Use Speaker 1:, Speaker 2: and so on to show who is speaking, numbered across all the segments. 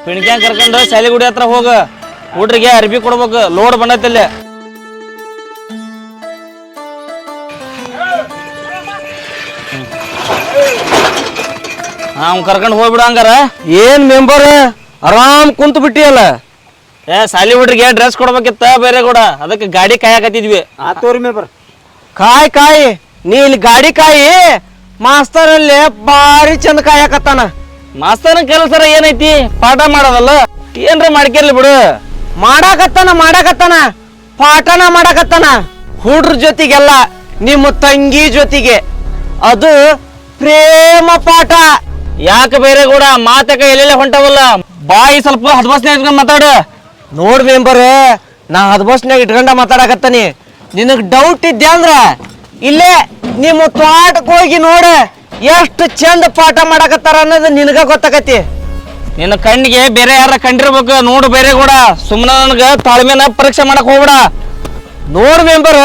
Speaker 1: ಪಿಣ್ಕ್ಯಾನ್ ಕರ್ಕೊಂಡು ಶಾಲಿಗುಡಿ ಹತ್ರ ಹೋಗ. ಹುಡ್ರಿಗೆ ಅರ್ಬಿ ಕೊಡ್ಬೇಕು, ಲೋಡ್ ಬಂದೈತಲ್ಲಿ. ಅವ್ನು ಕರ್ಕೊಂಡು ಹೋಗ್ಬಿಡು ಹಂಗಾರ.
Speaker 2: ಏನ್ ಮೆಂಬರ್ ಆರಾಮ್ ಕುಂತು ಬಿಟ್ಟಿಯಲ್ಲ.
Speaker 1: ಶಾಲಿ ಹುಡ್ರಿಗೆ ಡ್ರೆಸ್ ಕೊಡ್ಬೇಕಿತ್ತ ಬೇರೆ ಕೂಡ, ಅದಕ್ಕೆ ಗಾಡಿ ಕಾಯಕತ್ತಿದ್ವಿ.
Speaker 2: ಆತೋರಿ ಮೆಂಬರ್ ಕಾಯಿ ನೀ ಇಲ್ಲಿ ಗಾಡಿ ಕಾಯಿ. ಮಾಸ್ತರ್ ಅಲ್ಲಿ ಬಾರಿ ಚಂದ ಕಾಯಕತ್ತಾನ.
Speaker 1: ಮಾಸ್ತರ್ನ ಕೆಲಸರ ಏನೈತಿ, ಪಾಠ ಮಾಡೋದಲ್ಲ. ಏನ್ರ ಮಾಡ್ಕಿರ್ಲಿ ಬಿಡು.
Speaker 2: ಮಾಡಾಕತ್ತಾನ ಪಾಠನ ಮಾಡಾಕತ್ತಾನ. ಹುಡ್ರ ಜೊತೆಗೆಲ್ಲ ನಿಮ್ಮ ತಂಗಿ ಜೊತೆಗೆ, ಅದು ಪ್ರೇಮ ಪಾಠ.
Speaker 1: ಯಾಕೆ ಬೇರೆ ಕೂಡ ಮಾತಕ ಎಲ್ಲೆಲ್ಲ ಹೊಂಟವಲ್ಲ, ಬಾಯಿ ಸ್ವಲ್ಪ ಹದ್ಬಸ್ನೇ ಇಟ್ಕೊಂಡ್ ಮಾತಾಡು.
Speaker 2: ನೋಡ್ ಮೆಂಬರ್, ನಾ ಹದ್ಬಸ್ನಾಗ ಇಟ್ಕೊಂಡ ಮಾತಾಡಕತ್ತಾನಿ. ನಿನಗ್ ಡೌಟ್ ಇದ್ದೆ ಅಂದ್ರ ಇಲ್ಲೇ ನಿಮ್ಮ ತೋಟಕ್ಕೆ ಹೋಗಿ ನೋಡ, ಎಷ್ಟು ಚಂದ ಪಾಠ ಮಾಡಕತ್ತಾರ ಅನ್ನೋದು ನಿನಗ ಗೊತ್ತಾಗತಿ.
Speaker 1: ನಿನ್ನ ಕಣ್ಣಿಗೆ ಬೇರೆ ಯಾರ ಕಂಡಿರ್ಬೇಕು ನೋಡು. ಬೇರೆ ಕೂಡ ಸುಮ್ಮನೆ ನನಗ ತಾಳ್ಮೆನ ಪರೀಕ್ಷೆ ಮಾಡಕ್ ಹೋಗ್ಬಿಡ.
Speaker 2: ನೋಡ್ ಮೆಂಬರ್,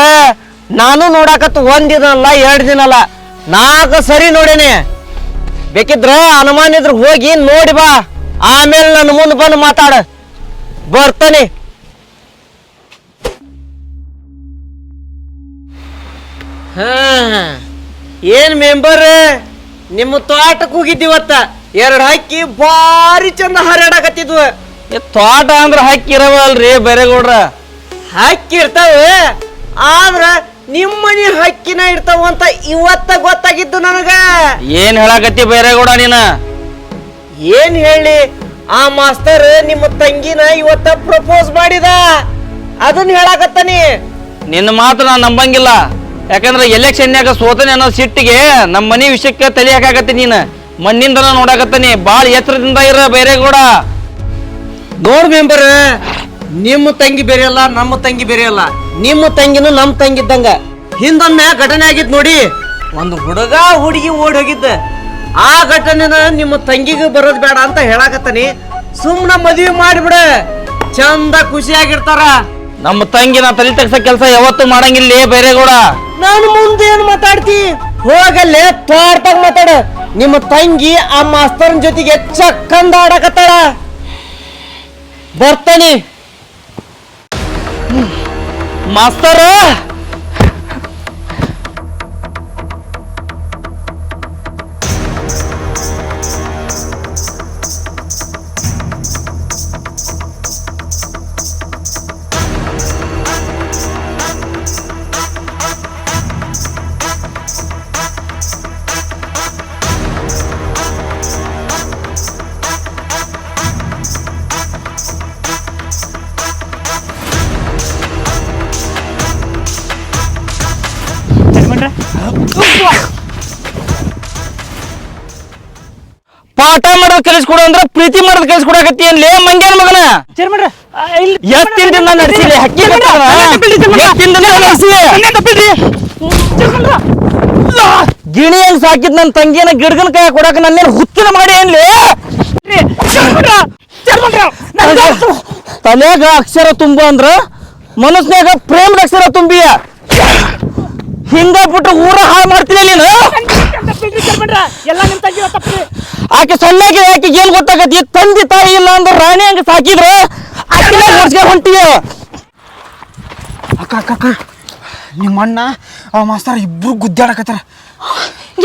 Speaker 2: ನಾನು ನೋಡಾಕತ್ತು 1 ದಿನ ಅಲ್ಲ 2 ದಿನ ಅಲ್ಲ 4 ಸರಿ ನೋಡೇನಿ. ಬೇಕಿದ್ರ ಅನುಮಾನ ಇದ್ರ ಹೋಗಿ ನೋಡಿ ಬಾ, ಆಮೇಲೆ ನನ್ನ ಮುಂದೆ ಬಂದು ಮಾತಾಡ. ಬರ್ತಾನೆ. ಏನ್ ಮೆಂಬರ್, ನಿಮ್ಮ ತೋಟಕ್ಕೆ ಹೋಗಿದ್ದೀವತ್ತ. 2 ಹಕ್ಕಿ ಭಾರಿ ಚಂದ ಹಾರಾಡಕತ್ತಿದ್ವು.
Speaker 1: ತೋಟ ಅಂದ್ರ ಹಕ್ಕಿರವಲ್ರಿ ಬೇರೆ ಗೌಡ್ರ.
Speaker 2: ಹಕ್ಕಿ ಇರ್ತಾವ, ಆದ್ರ ನಿಮ್ಮನಿ ಹಕ್ಕಿನ ಇರ್ತಾವ ಅಂತ ಇವತ್ತ ಗೊತ್ತಾಗಿದ್ದು ನನಗ.
Speaker 1: ಏನ್ ಹೇಳಕತ್ತಿ ಬೇರೆ ಗೌಡ ನೀನ?
Speaker 2: ಏನ್ ಹೇಳಿ, ಆ ಮಾಸ್ತರ್ ನಿಮ್ಮ ತಂಗಿನ ಇವತ್ತ ಪ್ರಪೋಸ್ ಮಾಡಿದ, ಅದನ್ನ ಹೇಳಾಕತ್ತಾನಿ.
Speaker 1: ನಿನ್ನ ಮಾತು ನಾ ನಂಬಂಗಿಲ್ಲ. ಯಾಕಂದ್ರೆ ಎಲೆಕ್ಷನ್ಯಾಗ ಸೋತನೆ ಅನ್ನೋ ಸಿಟ್ಟಿಗೆ ನಮ್ಮ ಮನಿ ವಿಷಯಕ್ಕೆ ತಲೆ ಹಾಕಾಕತ್ತಿ ನೀನು. ಮಣ್ಣಿಂದ ನೋಡಾಕತ್ತಾನಿ, ಬಾಳ ಎತ್ತರದಿಂದ ಇರ ಬೇರೆ ಗೌಡ.
Speaker 2: ನೋಡ್ ಮೆಂಬರ್, ನಿಮ್ಮ ತಂಗಿ ಬೇರೆ ಅಲ್ಲ, ನಮ್ಮ ತಂಗಿ ಬೇರೆ ಅಲ್ಲ. ನಿಮ್ಮ ತಂಗಿನೂ ನಮ್ಮ ತಂಗಿದ್ದಂಗ. ಹಿಂದೊಮ್ಮೆ ಘಟನೆ ಆಗಿದ್ ನೋಡಿ, ಒಂದು ಹುಡುಗ ಹುಡುಗಿ ಓಡಿ ಹೋಗಿದ್ದ. ಆ ಘಟನೆನ ನಿಮ್ಮ ತಂಗಿಗೆ ಬರೋದ್ ಬೇಡ ಅಂತ ಹೇಳಾಕತ್ತಾನಿ. ಸುಮ್ನ ಮದ್ವಿ ಮಾಡಿಬಿಡ, ಚಂದ ಖುಷಿಯಾಗಿರ್ತಾರ.
Speaker 1: ನಮ್ಮ ತಂಗಿ ನಾ ತಲೆ ತಗ್ಸ ಕೆಲಸ ಯಾವತ್ತೂ ಮಾಡಂಗಿಲ್ಲ ಬೇರೆ ಗೌಡ.
Speaker 2: ನಾನು ಮುಂದೆ ಏನು ಮಾತಾಡ್ತಿ, ಹೋಗಲ್ಲೇ ತೋಟದಾಗ ಮಾತಾಡ. ನಿಮ್ಮ ತಂಗಿ ಆ ಮಾಸ್ತರ್ನ ಜೊತೆಗೆ ಚಕ್ಕಂದ ಆಡಕತ್ತಾಳ. ಬರ್ತಾನಿ.
Speaker 1: ಮಾಸ್ತರ, ಪಾಠ ಮಾಡೋದ್ ಕಲಿಸ್ಕೊಡು ಅಂದ್ರ ಪ್ರೀತಿ ಮಾಡೋದ್ ಕಲಿಸ್ಕೊಡಕತ್ತಿ ಏನ್ಲೇ ಮಂಗ್ಯಾನ ಮಗನ? ಎಷ್ಟಿಂದ ನಡೆಸಿಲಿ ಹಕ್ಕಿ ಗಿಣಿ ಹೆಂಗ್ ಸಾಕಿದ್ ನನ್ನ ತಂಗಿಯನ್ನ ಗಿಡಗನ ಕೈ ಕೊಡಕ ನನ್ನೇನು ಹುಚ್ಚಿನ ಮಾಡಿ ಏನ್ಲಿ? ತಲೆಗ ಅಕ್ಷರ ತುಂಬ ಅಂದ್ರ ಮನಸ್ನ್ಯಾಗ ಪ್ರೇಮದ ಅಕ್ಷರ ತುಂಬಿಯ. ಹಿಂಗ ಬಿಟ್ಟು ಊರ ಹಾಳು ಮಾಡ್ತೀನಿ ನೀನು. ಆಕೆ ಸಣ್ಣಾಗಿ ಆಕೆ ಏನ್ ಗೊತ್ತಾಗತಿ, ತಂದೆ ತಾಯಿ ಇಲ್ಲ ಅಂದ್ರೆ ರಾಣಿ ಹಂಗ ಸಾಕಿದ್ರ ಆಕೆ ಓಡಿಸ್ಕೊಂಡು ಹೊಂಟಿಯ.
Speaker 3: ಅಕ್ಕ ಅಕ್ಕ ಅಕ್ಕ, ನಿಮ್ಮ ಅಣ್ಣ ಆ ಮಾಸ್ತರ್ ಇಬ್ರು ಗುದ್ದಾಡಕತ್ತಾರ.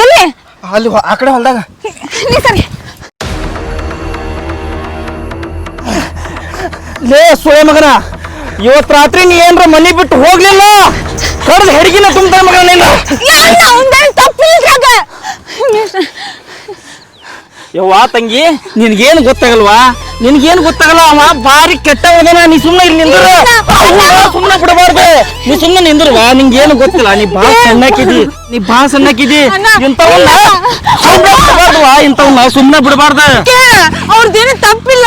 Speaker 4: ಎಲ್ಲಿ?
Speaker 3: ಅಲ್ಲಿ ಆ ಕಡೆ ಹೊಲ್ದಾಗ.
Speaker 1: ಲೇ ಸೋಯ ಮಗನ, ಇವತ್ ರಾತ್ರಿ ನೀ ಏನ್ರ ಮನಿ ಬಿಟ್ಟು ಹೋಗ್ಲಿಲ್ಲ, ಕಡ್ದು ಹೆಡ್ಗಿನ ತುಂಬ್ತಾರ ಮಗನ ನೀನು. ಯವ್ವ ತಂಗಿ, ನಿನ್ಗೇನು ಗೊತ್ತಾಗಲ್ವಾ? ನಿನ್ಗೇನು ಗೊತ್ತಾಗಲ್ಲ, ಅವ ಬಾರಿ ಕೆಟ್ಟ ಹೋದನ. ನೀ ಸುಮ್ಮನೆ ಇಲ್ಲಿ ನಿಂದ್ರು, ಸುಮ್ಮನೆ ಬಿಡಬಾರ್ದು. ನೀ ಸುಮ್ಮನೆ ನಿಂದ್ರವಾ, ನಿಂಗೇನು ಗೊತ್ತಿಲ್ಲ. ನೀ ಬಾಳ ಸಣ್ಣಕ್ಕಿದಿ, ಇಂಥವನ್ನ ಬಿಡಬಾರ್ದುವಾ, ಇಂಥವನ್ನ ಸುಮ್ಮನೆ ಬಿಡಬಾರ್ದ.
Speaker 4: ಅವ್ರದ್ದೇನು ತಪ್ಪಿಲ್ಲ,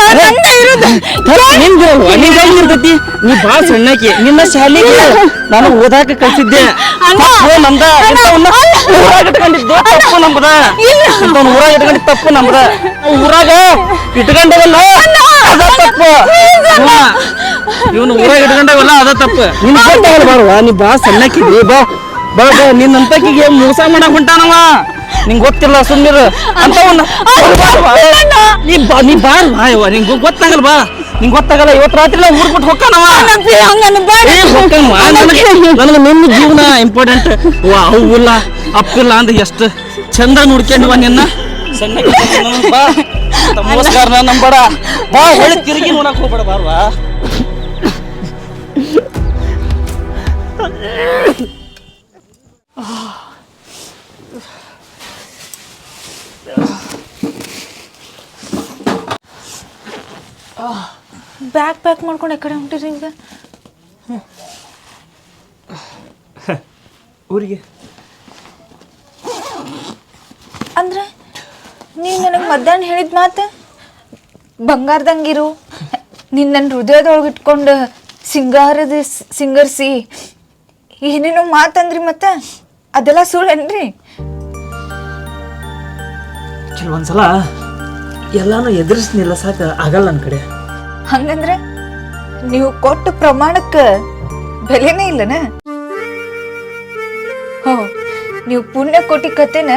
Speaker 1: ನಿಂದಿರ್ತೈತಿ. ನೀ ಬಾಳ ಸಣ್ಣಕಿ, ನಿನ್ನ ಶಾಲೆಗೆ ನಾನು ಓದಾಕ ಕಳ್ಸಿದ್ದೆ. ನಮ್ದ ಊರಾಗ ಇಟ್ಕೊಂಡಿದ್ದು ತಪ್ಪು ನಮ್ದ. ಊರಾಗ ಇಟ್ಕೊಂಡಿದ್ ತಪ್ಪು ನಮ್ದ. ಊರಾಗ ಇಟ್ಕೊಂಡವಲ್ಲ ಅದ ತಪ್ಪು. ಇವನು ಊರಾಗ ಇಟ್ಕೊಂಡವಲ್ಲ ಅದ ತಪ್ಪು. ನಿನ್ ಗೊತ್ತಾಗಲ್ಲ ಬಾರವಾ, ನೀ ಬಾಳ ಸಣ್ಣಕ್ಕಿದ್ರಿ. ಬಾ ಬಾ ಬಾ, ನಿನ್ನಂತಕಿಗೆ ಮೋಸ ಮಾಡಕ್ ಹೊಂಟಾನವ. ನಿಂಗೆ ಗೊತ್ತಿಲ್ಲ ಸುಮ್ಮನಿರು ಅಂತ ನೀ ಬಾರ್ವಾ ಯವ್ವ ನಿಂಗೆ ಗೊತ್ತಾಗಲ್ಲ ಬಾ ನಿಂಗೆ ಗೊತ್ತಾಗಲ್ಲ ಇವತ್ತು ರಾತ್ರಿ ಊರ್ ಬಿಟ್ಟು ಹೊಕ್ಕಾನವ ನನಗೆ ನಿನ್ನ ಜೀವನ ಇಂಪಾರ್ಟೆಂಟ್ ಅವ್ವಿಲ್ಲ ಅಪ್ಪಿಲ್ಲ ಅಂದ್ರೆ ಎಷ್ಟು ಚಂದ ನೋಡ್ಕೊಂಡ್ವ ನಿನ್ನ ಸಣ್ಣ ಬಾ ನಮಸ್ಕಾರ ನಂಬಡ ಬಾ ಹೇಳಿ ತಿರುಗಿ ನೋಡಕ್ ಹೋಗ್ಬೇಡ ಬಾರ್ವಾ
Speaker 4: ಬ್ಯಾಗ್ ಪ್ಯಾಕ್ ಮಾಡ್ಕೊಂಡು ಎಕಡೆ ಹೊಂಟಿರಿ ಈಗ
Speaker 1: ಊರಿಗೆ
Speaker 4: ಅಂದ್ರೆ ನೀವು ನನಗೆ ಮಧ್ಯಾಹ್ನ ಹೇಳಿದ ಮಾತು ಬಂಗಾರದಂಗಿರು ನೀನು ನನ್ನ ಹೃದಯದೊಳಗೆ ಇಟ್ಕೊಂಡು ಸಿಂಗರ್ಸಿ ಏನೇನೋ ಮಾತಂದ್ರಿ ಮತ್ತೆ ಅದೆಲ್ಲ ಸುಳ್ಳೇನ್ರಿ
Speaker 1: ಕೆಲವೊಂದ್ಸಲ ಎಲ್ಲಾನು ಎದುರಿಸಿ ನಿಲ್ಲಸಾಕ ಆಗಲ್ಲ ನನ್ನ ಕಡೆ
Speaker 4: ಹಂಗಂದ್ರೆ ನೀವು ಕೊಟ್ಟ ಪ್ರಮಾಣಕ್ಕೆ ಬೆಲೆನೇ ಇಲ್ಲನ ಹೋ ನೀವು ಪುಣ್ಯ ಕೋಟಿ ಕತೆನ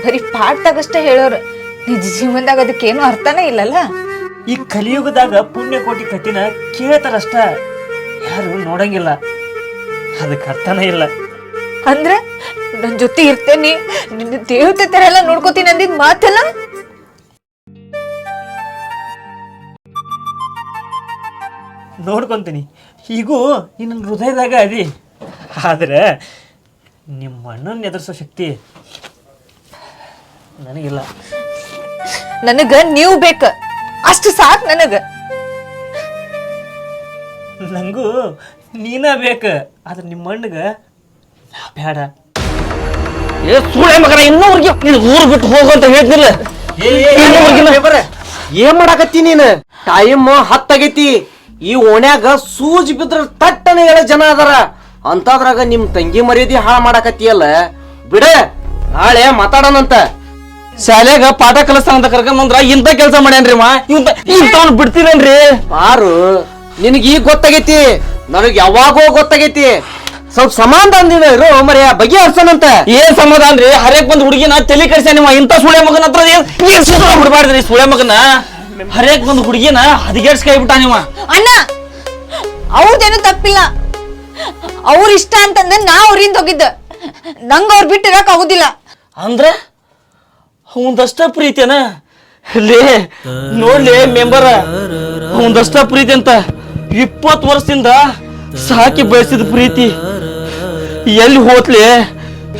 Speaker 4: ಬರೀ ಪಾಠದಾಗಷ್ಟೇ ಹೇಳೋರು ನಿಜ ಜೀವನದಾಗ ಅದಕ್ಕೇನು ಅರ್ಥನೇ ಇಲ್ಲಲ್ಲ
Speaker 1: ಈ ಕಲಿಯುಗದಾಗ ಪುಣ್ಯ ಕೋಟಿ ಕಟ್ಟಿನ ಕೇಳ್ತಾರಷ್ಟ ಯಾರು ನೋಡಂಗಿಲ್ಲ ಅದಕ್ಕೆ ಅರ್ಥನೇ ಇಲ್ಲ
Speaker 4: ಅಂದ್ರೆ ನನ್ನ ಜೊತೆ ಇರ್ತೇನಿ ನಿನ್ನ ದೇವತೆ ತರ ಎಲ್ಲ ನೋಡ್ಕೋತೀನಿ ಅಂದಿದ್ ಮಾತಲ್ಲ
Speaker 1: ನೋಡ್ಕೊಂತೀನಿ ಈಗೂ ನಿನ್ನ ಹೃದಯದಾಗ ಅದಿ ಆದ್ರೆ ನಿಮ್ಮ ಅಣ್ಣನ ಎದುರಿಸೋ ಶಕ್ತಿ ನನಗಿಲ್ಲ
Speaker 4: ನನಗ ನೀವು ಬೇಕ ಅಷ್ಟು ಸಾಕು ನನಗ
Speaker 1: ನಂಗೂ ನೀನ ಬೇಕ ಆದ್ರೆ ನಿಮ್ಮ ಅಣ್ಣಗ ನಾ ಬೇಡ ಏ ಸುಳೆ ಮಗನ ಇನ್ನೊರ್ಗೆ ನೀನು ಊರು ಬಿಟ್ಟು ಹೋಗು ಅಂತ ಹೇಳ್ತಿಲ್ಲ
Speaker 2: ಏನ್ ಮಾಡಾಕತ್ತಿ ನೀನ್ ಟೈಮ್ 10 ಆಗೈತಿ ಈ ಓಣ್ಯಾಗ ಸೂಜಿ ಬಿದ್ರ ತಟ್ಟನ ಹೇಳ ಜನ ಅದಾರ ಅಂತದ್ರಾಗ ನಿಮ್ ತಂಗಿ ಮರ್ಯಾದಿ ಹಾಳು ಮಾಡಾಕತ್ತಿಯಲ್ಲ ಬಿಡ ನಾಳೆ ಮಾತಾಡೋಣಂತ
Speaker 1: ಶಾಲ್ಯಾಗ ಪಾಠ ಕಲಿಸ್ತಾನ ಅಂತ ಕರ್ಕೊಂಬಂದ್ರ ಇಂತ ಕೆಲಸ ಮಾಡ್ಯಾನ್ರಿ ಮಾ ಇಂತವ್ನ ಬಿಡ್ತೀರೇನ್ರಿ
Speaker 2: ಬಾರು ನಿನಗ ಈಗ ಗೊತ್ತಾಗೈತಿ ನನಗ್ ಯಾವಾಗೋ ಗೊತ್ತಾಗೈತಿ ಸ್ವಲ್ಪ ಸಮಾಧಾನ ಇರು ಮರ್ಯ ಬಗೆ ಹರ್ಸನಂತ
Speaker 1: ಏನ್ ಸಮಾಧಾನ ರೀ ಹರೇಕ್ ಬಂದ್ ಹುಡುಗಿನ ತಲೆ ಕಡಿಸ್ಯಾನ ನೀವು ಇಂತ ಸುಳೆ ಮಗನ ಹತ್ರ ಬಿಡ್ಬಾರ್ದ್ರಿ ಸುಳೆ ಮಗನ ಹರೇಕ್ ಬಂದ್ ಹುಡುಗಿನ ಹದಿಗೆಡ್ಸ್ ಕೈ ಬಿಟ್ಟ ನೀವ
Speaker 4: ಅಣ್ಣ ಅವ್ರದೇನು ತಪ್ಪಿಲ್ಲ ಅವ್ರ ಇಷ್ಟ ಅಂತಂದ್ರೆ ನಾ ಅವ್ರಿಂದ ಹೋಗಿದ್ದ ನಂಗ ಅವ್ರ ಬಿಟ್ಟಿರಕ್ ಆಗುದಿಲ್ಲ
Speaker 1: ಅಂದ್ರೆ ಅವಂದಷ್ಟ ಪ್ರೀತಿಯನ ಲೇ ನೋಡ್ಲಿ ಮೆಂಬರ ಅವಂದಷ್ಟ ಪ್ರೀತಿ ಅಂತ 20 ವರ್ಷದಿಂದ ಸಾಕಿ ಬೆಳೆಸಿದ ಪ್ರೀತಿ ಎಲ್ಲಿ ಹೋತ್ಲಿ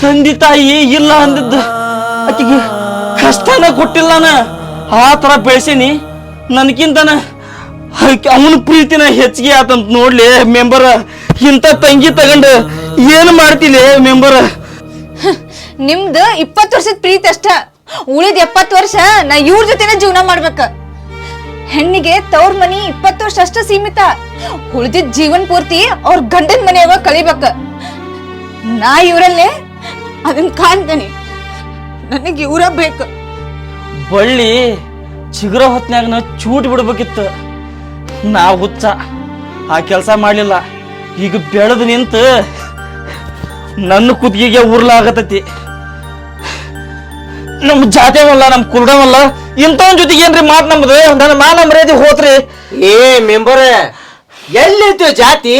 Speaker 1: ತಂದೆ ತಾಯಿ ಇಲ್ಲ ಅಂದಿದ್ದ ಆಕಿಗೆ ಕಷ್ಟನ ಕೊಟ್ಟಿಲ್ಲನ ಆ ತರ ಬೆಳೆಸೀನಿ ನನ್ಕಿಂತನ ಅವನ ಪ್ರೀತಿನ ಹೆಚ್ಚಿಗೆ ಆತಂತ ನೋಡ್ಲಿ ಮೆಂಬರ ಇಂತ ತಂಗಿ ತಗೊಂಡು ಏನ್ ಮಾಡ್ತೀನಿ ಮೆಂಬರ
Speaker 4: ನಿಮ್ದು 20 ವರ್ಷದ ಪ್ರೀತಿ ಅಷ್ಟ ಉಳಿದ 70 ವರ್ಷ ನಾ ಇವ್ರ ಜೊತೆನ ಜೀವನ ಮಾಡ್ಬೇಕ ಹೆಣ್ಣಿಗೆ ತವ್ರ ಮನಿ 20 ವರ್ಷ ಅಷ್ಟ ಸೀಮಿತ ಉಳಿದಿದ್ ಜೀವನ್ ಪೂರ್ತಿ ಅವ್ರ ಗಂಡನ ಮನೆಯಾಗ ಕಳಿಬೇಕ ನಾ ಇವ್ರಲ್ಲೇ ಅದನ್ನ ಕಾಣ್ತೇನೆ ನನಗೆ ಇವ್ರ ಬೇಕು
Speaker 1: ಬಳ್ಳಿ ಚಿಗುರ ಹೊತ್ನ್ಯಾಗ ಚೂಟ್ ಬಿಡ್ಬೇಕಿತ್ತು ನಾ ಹುಚ್ಚ ಆ ಕೆಲಸ ಮಾಡ್ಲಿಲ್ಲ ಈಗ ಬೆಳೆದು ನಿಂತು ನನ್ನ ಕುತ್ತಿಗೆಗೆ ಉರ್ಲಾಗತೈತಿ ನಮ್ ಜಾತಿಯವಲ್ಲ ನಮ್ ಕುರುಡವಲ್ಲ ಇಂಥವನ್ ಜೊತೆಗೆ ಏನ್ರಿ ಮಾತ್ ನಮ್ದು ನನ್ನ ಮಾನ ಮರ್ಯಾದೆ ಹೋತ್ರಿ
Speaker 2: ಏ ಮೆಂಬರ್ ಎಲ್ಲಿತ್ತು ಜಾತಿ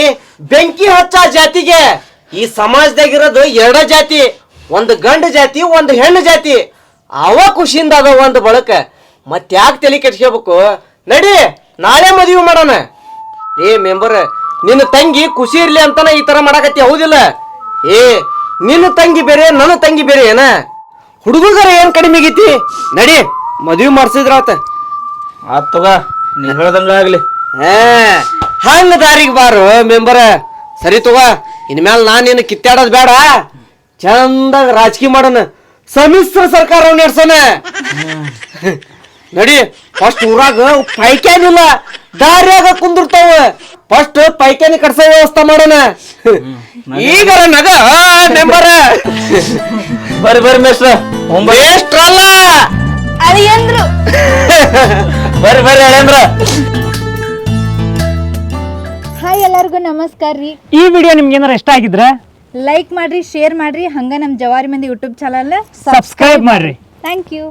Speaker 2: ಬೆಂಕಿ ಹಚ್ಚ ಜಾತಿಗೆ ಈ ಸಮಾಜದಾಗಿರೋದು 2 ಜಾತಿ ಒಂದು ಗಂಡು ಜಾತಿ ಒಂದು ಹೆಣ್ಣು ಜಾತಿ ಅವ ಖುಷಿಯಿಂದ ಅದ ಒಂದು ಬಳಕ ಮತ್ತ್ಯಾಕೆ ತಲೆ ಕೆಡ್ಸ್ಕೋಬೇಕು ನಡಿ ನಾಳೆ ಮದುವೆ ಮಾಡೋಣ ಏ ಮೆಂಬರ್ ನಿನ್ನ ತಂಗಿ ಖುಷಿ ಇರ್ಲಿ ಅಂತಾನ ಈ ತರ ಮಾಡಾಕತ್ತಿ ಹೌದಿಲ್ಲ ಏ ನಿನ್ನ ತಂಗಿ ಬೇರೆ ನನ್ನ ತಂಗಿ ಬೇರೆ ಏನ ಹುಡುಗರ ಏನ್ ಕಡಿಮೆ ಆಗೈತಿ ನಡಿ ಮದುವೆ ಮಾಡ್ಸಿದ್ರಾತ
Speaker 1: ಆತಗ ನೀ ಹೇಳ್ದಂಗ ಆಗ್ಲಿ
Speaker 2: ಹಂಗ ದಾರಿಗೆ ಬಾರು ಮೆಂಬರ ಸರಿ ತಗ ಇನ್ಮೇಲೆ ನಾನು ನಿನ್ನ ಕಿತ್ತಾಡೋದ್ ಬೇಡ ಚಂದಾಗ ರಾಜಕೀಯ ಮಾಡೋಣ ಸಮ್ಮಿಶ್ರ ಸರ್ಕಾರ ನಡೆಸೋಣ ನಡಿ ಫಸ್ಟ್ ಊರಾಗ ಪೈಕ್ಯಾನಿಲ್ಲ ದಾರ್ಯಾಗ ಕುಂದಿರ್ತಾವ ಫಸ್ಟ್ ಪೈಕ್ಯಾನಿ ಕಟ್ಸೋ ವ್ಯವಸ್ಥೆ ಮಾಡೋಣ ಈಗ ನಗ ಮೆಂಬರ
Speaker 1: ಬರ್ರಿ ಮೇಷ್ಟ್ರ
Speaker 2: ಎಷ್ಟ್ರಲ್ಲ
Speaker 4: ಅಳಿಯಂದ್ರು
Speaker 1: ಬರ್ರಿ ಹೇಳೇಂದ್ರ
Speaker 4: ಹಾಯ್ ಎಲ್ಲರಿಗೂ ನಮಸ್ಕಾರ ರೀ
Speaker 3: ಈ ವಿಡಿಯೋ ನಿಮ್ಗೆ ಏನಾರ ಇಷ್ಟ ಆಗಿದ್ರೆ
Speaker 4: ಲೈಕ್ ಮಾಡ್ರಿ, ಶೇರ್ ಮಾಡ್ರಿ, ಹಂಗ ನಮ್ಮ ಜವಾರಿ ಮಂದಿ ಯೂಟ್ಯೂಬ್ ಚಾನಲ್
Speaker 3: ಸಬ್ಸ್ಕ್ರೈಬ್ ಮಾಡ್ರಿ.
Speaker 4: Thank you.